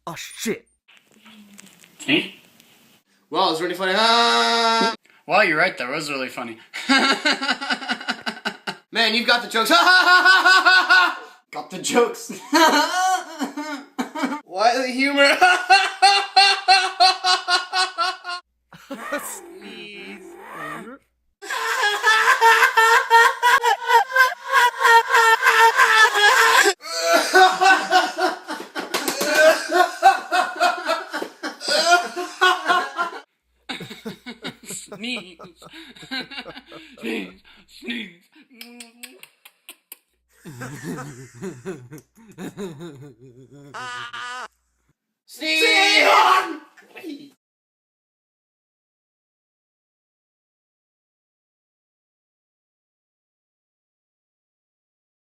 Oh shit. Sneeze? Wow, it's really funny. Ah! Wow, you're right, that was really funny. Man, you've got the jokes. Got the jokes. Why the humor? Sneeze. Sneeze. Sneeze. Sneeze. Sneeze!